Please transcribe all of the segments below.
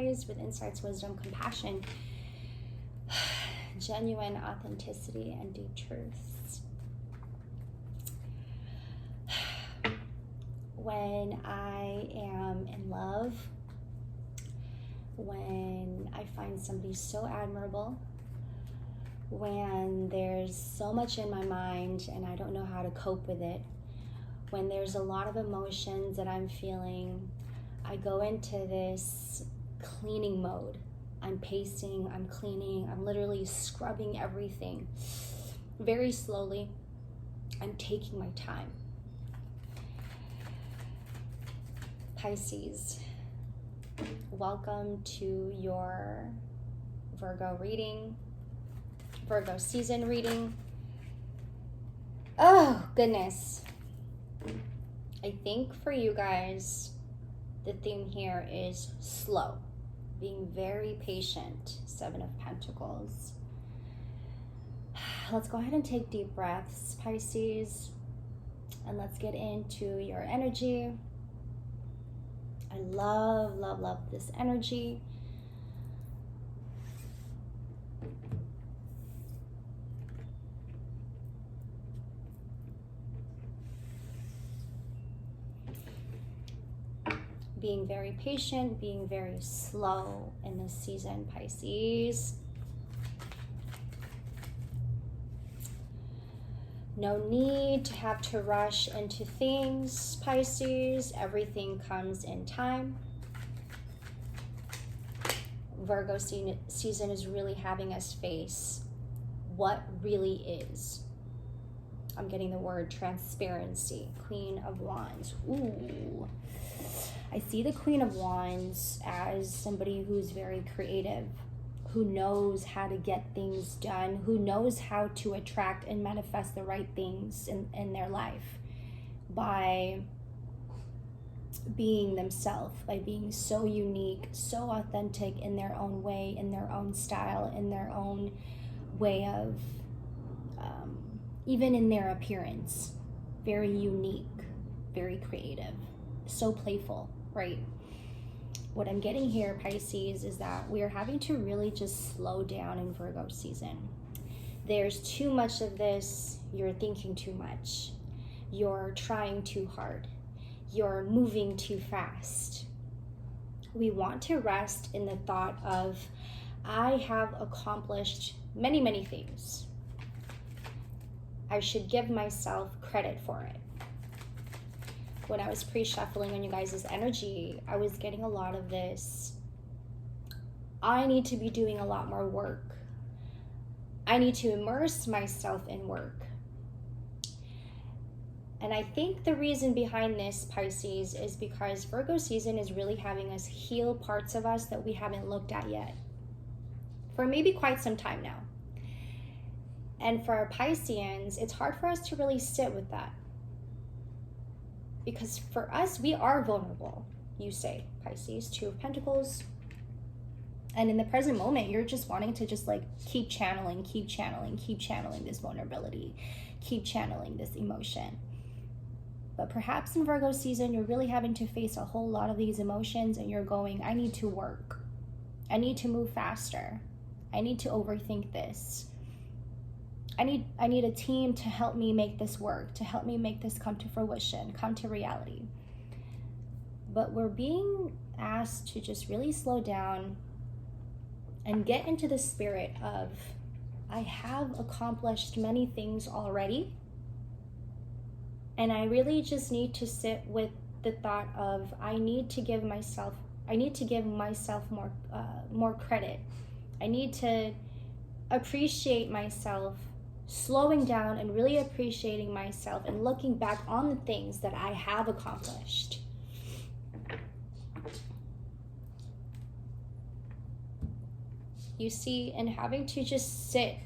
with insights, wisdom, compassion, genuine authenticity, and deep truths. When I am in love, when I find somebody so admirable, when there's so much in my mind and I don't know how to cope with it, when there's a lot of emotions that I'm feeling, I go into this cleaning mode. I'm pacing, I'm cleaning, I'm literally scrubbing everything very slowly. I'm taking my time. Pisces, welcome to your Virgo reading, Virgo season reading. Oh, goodness. I think for you guys, the theme here is slow, being very patient. 7 of Pentacles. Let's go ahead and take deep breaths, Pisces, and let's get into your energy. I love this energy. Being very patient, being very slow in this season, Pisces. No need to have to rush into things, Pisces. Everything comes in time. Virgo season is really having us face what really is. I'm getting the word transparency. Queen of Wands. Ooh. I see the Queen of Wands as somebody who's very creative, who knows how to get things done, who knows how to attract and manifest the right things in their life by being themselves, by being so unique, so authentic in their own way, in their own style, in their own way of, even in their appearance, very unique, very creative, so playful, right? What I'm getting here, Pisces, is that we are having to really just slow down in Virgo season. There's too much of this. You're thinking too much. You're trying too hard. You're moving too fast. We want to rest in the thought of, I have accomplished many, many things. I should give myself credit for it. When I was pre-shuffling on you guys' energy, I was getting a lot of this, I need to be doing a lot more work. I need to immerse myself in work. And I think the reason behind this, Pisces, is because Virgo season is really having us heal parts of us that we haven't looked at yet for maybe quite some time now. And for our Pisceans, it's hard for us to really sit with that. Because for us, we are vulnerable, you say, Pisces, 2 of Pentacles. And in the present moment, you're just wanting to just like keep channeling this vulnerability, keep channeling this emotion. But perhaps in Virgo season, you're really having to face a whole lot of these emotions and you're going, I need to work. I need to move faster. I need to overthink this. I need a team to help me make this work, to help me make this come to fruition, come to reality. But we're being asked to just really slow down and get into the spirit of, I have accomplished many things already. And I really just need to sit with the thought of, I need to give myself more credit. I need to appreciate myself, slowing down and really appreciating myself and looking back on the things that I have accomplished. You see, and having to just sit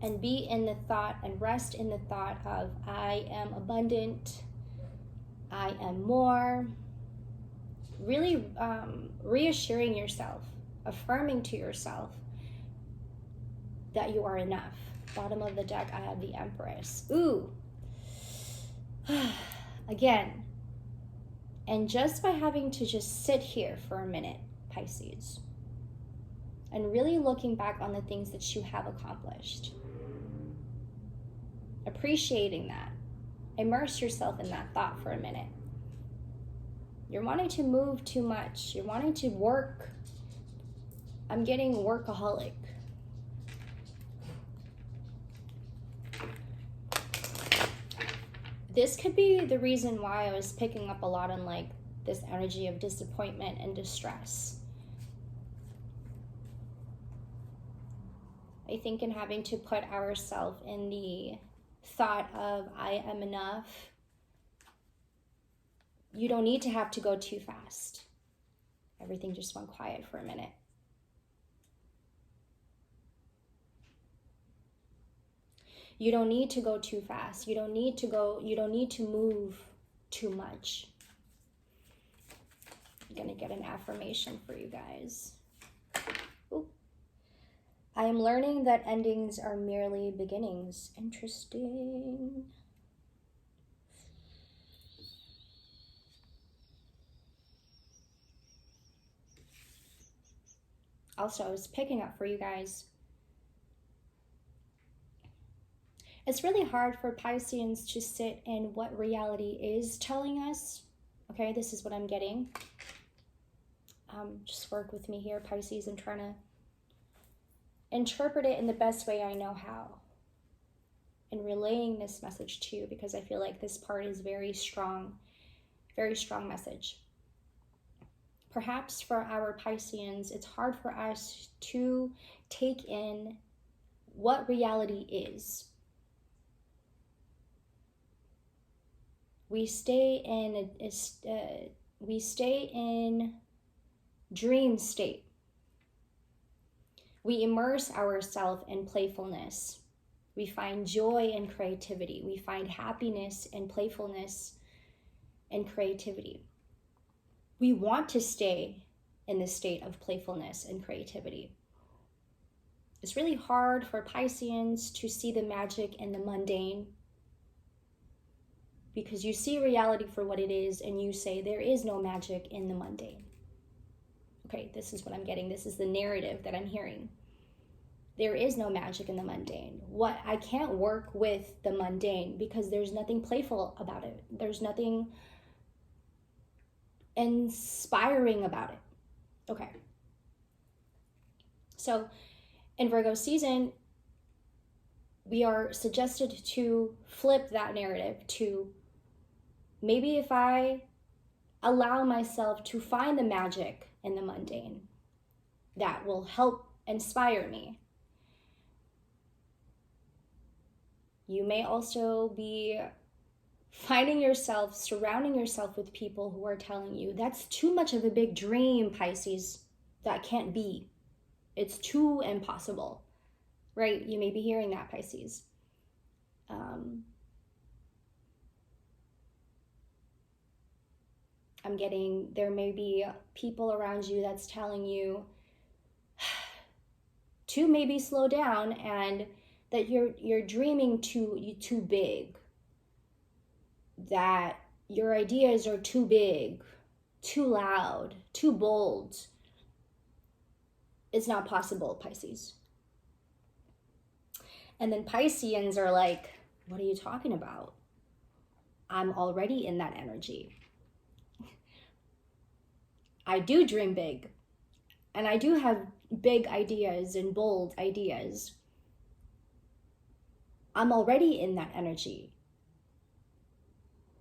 and be in the thought and rest in the thought of, I am abundant, I am more, really reassuring yourself, affirming to yourself that you are enough. Bottom of the deck, I have the Empress. Ooh. Again, And just by having to just sit here for a minute, Pisces, and really looking back on the things that you have accomplished, appreciating that, immerse yourself in that thought for a minute. You're wanting to move too much. You're wanting to work. I'm getting workaholic. This could be the reason why I was picking up a lot on like this energy of disappointment and distress. I think in having to put ourselves in the thought of I am enough, you don't need to have to go too fast. Everything just went quiet for a minute. You don't need to go too fast. You don't need to move too much. I'm gonna get an affirmation for you guys. Ooh. I am learning that endings are merely beginnings. Interesting. Also, I was picking up for you guys. It's really hard for Pisceans to sit in what reality is telling us. Okay, this is what I'm getting. Just work with me here, Pisces, and trying to interpret it in the best way I know how. And relaying this message to you, because I feel like this part is very strong message. Perhaps for our Pisceans, it's hard for us to take in what reality is. We stay in dream state. We immerse ourselves in playfulness. We find joy and creativity. We find happiness and playfulness and creativity. We want to stay in this state of playfulness and creativity. It's really hard for Pisceans to see the magic in the mundane, because you see reality for what it is and you say there is no magic in the mundane. Okay, this is what I'm getting. This is the narrative that I'm hearing. There is no magic in the mundane. I can't work with the mundane because there's nothing playful about it. There's nothing inspiring about it. Okay. So in Virgo season, we are suggested to flip that narrative to maybe if I allow myself to find the magic in the mundane, that will help inspire me. You may also be finding yourself, surrounding yourself with people who are telling you, that's too much of a big dream, Pisces. That can't be. It's too impossible, right? You may be hearing that, Pisces. I'm getting, there may be people around you that's telling you to maybe slow down, and that you're dreaming too big, that your ideas are too big, too loud, too bold. It's not possible, Pisces. And then Pisceans are like, what are you talking about? I'm already in that energy. I do dream big, and I do have big ideas and bold ideas. I'm already in that energy.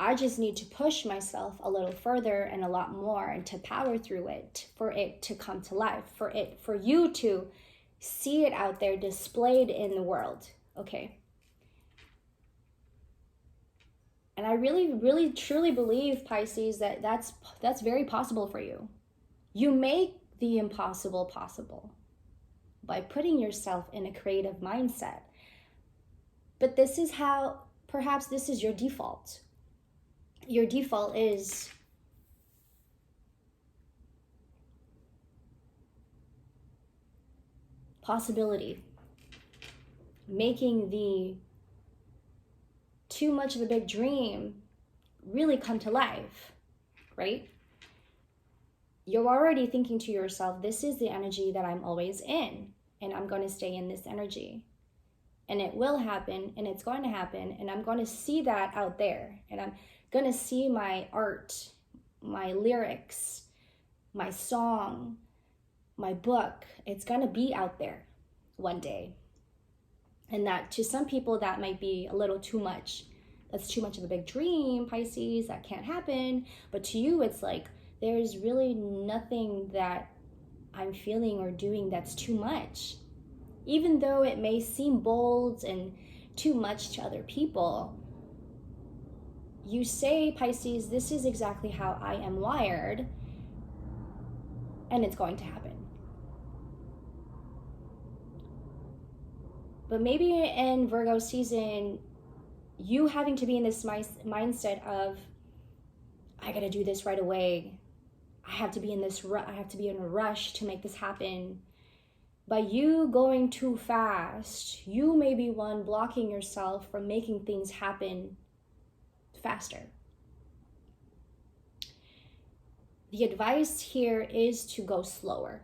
I just need to push myself a little further and a lot more, and to power through it for it to come to life, for you to see it out there displayed in the world. Okay. And I really, really, truly believe, Pisces, that that's very possible for you. You make the impossible possible by putting yourself in a creative mindset. But this is how, perhaps this is your default. Your default is possibility. Making the too much of a big dream really come to life. right? You're already thinking to yourself, this is the energy that I'm always in, and I'm going to stay in this energy. And it will happen, and it's going to happen, and I'm going to see that out there, and I'm going to see my art, my lyrics, my song, my book. It's going to be out there one day. And that, to some people, that might be a little too much. That's too much of a big dream, Pisces. That can't happen. But to you, it's like, there's really nothing that I'm feeling or doing that's too much. Even though it may seem bold and too much to other people, you say, Pisces, this is exactly how I am wired, and it's going to happen. But maybe in Virgo season, you having to be in this mindset of, I gotta do this right away. I have to be in a rush to make this happen. By you going too fast, you may be one blocking yourself from making things happen faster. The advice here is to go slower,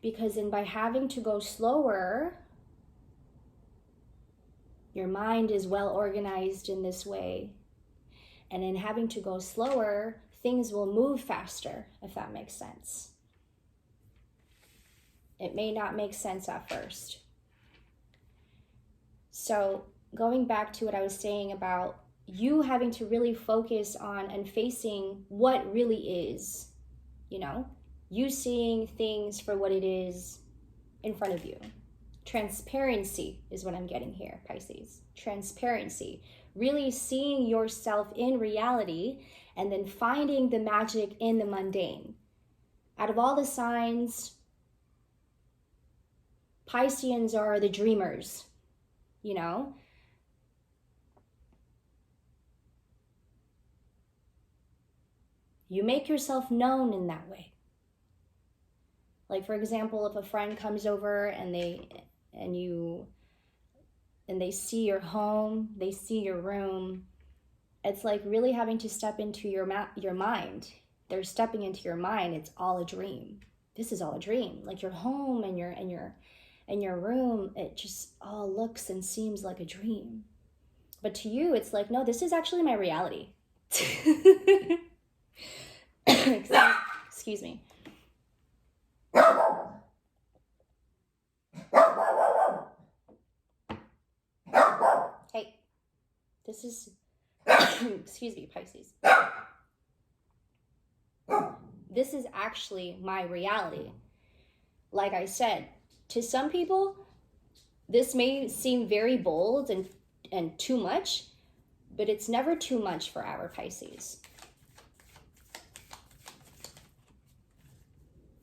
because by having to go slower, your mind is well organized in this way. And in having to go slower, things will move faster, if that makes sense. It may not make sense at first. So going back to what I was saying about you having to really focus on and facing what really is, you seeing things for what it is in front of you. Transparency is what I'm getting here, Pisces. Transparency. Really seeing yourself in reality and then finding the magic in the mundane. Out of all the signs, Pisceans are the dreamers, You make yourself known in that way. Like, for example, if a friend comes over and they see your home, they see your room, it's like really having to step into your mind. They're stepping into your mind. It's all a dream. This is all a dream. Like your home and your room, it just all looks and seems like a dream. But to you, it's like, no, this is actually my reality. Excuse me. Hey, this is, excuse me, Pisces. This is actually my reality. Like I said, to some people, this may seem very bold and too much, but it's never too much for our Pisces.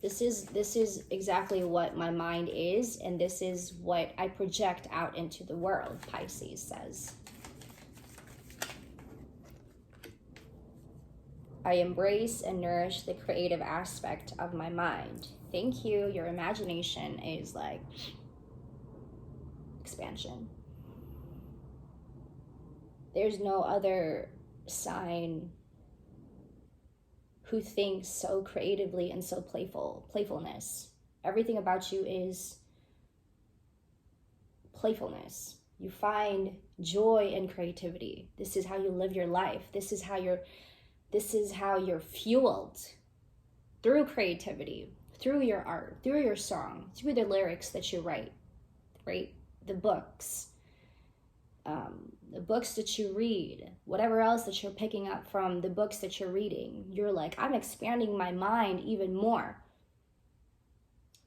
This is exactly what my mind is, and this is what I project out into the world, Pisces says. I embrace and nourish the creative aspect of my mind. Thank you. Your imagination is like expansion. There's no other sign who thinks so creatively and so playfulness. Everything about you is playfulness. You find joy in creativity. This is how you live your life. This is how you're fueled through creativity, through your art, through your song, through the lyrics that you write, right? The books that you read, whatever else that you're picking up from the books that you're reading. You're like, I'm expanding my mind even more.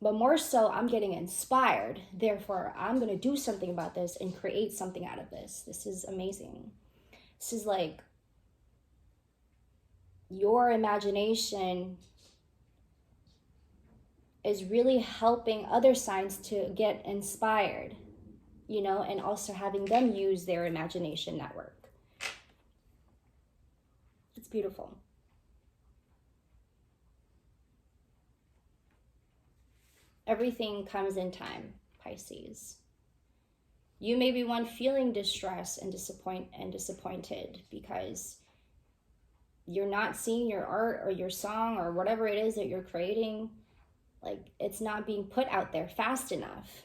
But more so, I'm getting inspired. Therefore, I'm going to do something about this and create something out of this. This is amazing. This is like your imagination is really helping other signs to get inspired, and also having them use their imagination network. It's beautiful. Everything comes in time, Pisces. You may be one feeling distress and disappointed because you're not seeing your art or your song or whatever it is that you're creating, like it's not being put out there fast enough.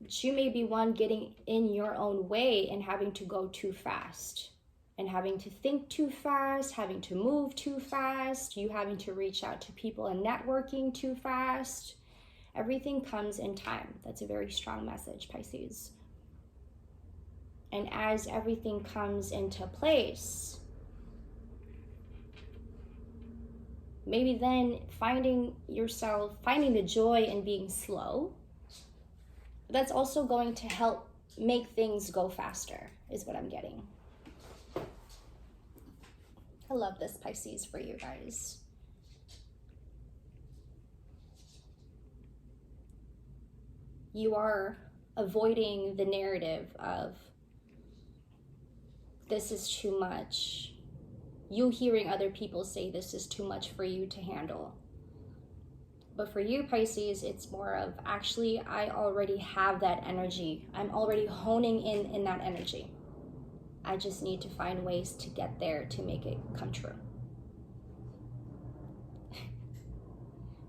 But you may be one getting in your own way and having to go too fast and having to think too fast, having to move too fast, you having to reach out to people and networking too fast. Everything comes in time. That's a very strong message, Pisces. And as everything comes into place, maybe then finding the joy in being slow, that's also going to help make things go faster, is what I'm getting. I love this, Pisces, for you guys. You are avoiding the narrative of this is too much. You hearing other people say this is too much for you to handle. But for you, Pisces, it's more of actually, I already have that energy. I'm already honing in that energy. I just need to find ways to get there to make it come true.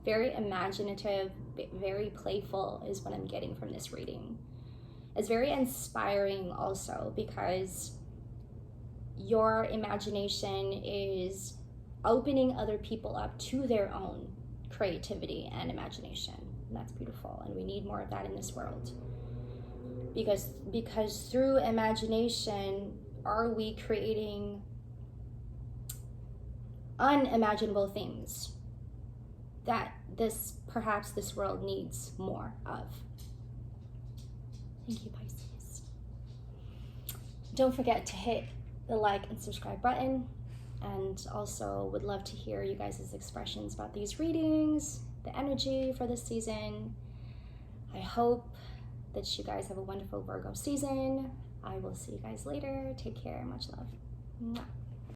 Very imaginative, very playful is what I'm getting from this reading. It's very inspiring also because your imagination is opening other people up to their own creativity and imagination. And that's beautiful, and we need more of that in this world. Because through imagination, are we creating unimaginable things that perhaps this world needs more of. Thank you, Pisces. Don't forget to hit the like and subscribe button, and also would love to hear you guys' expressions about these readings, the energy for this season. I hope that you guys have a wonderful Virgo season. I will see you guys later. Take care. Much love. Mwah.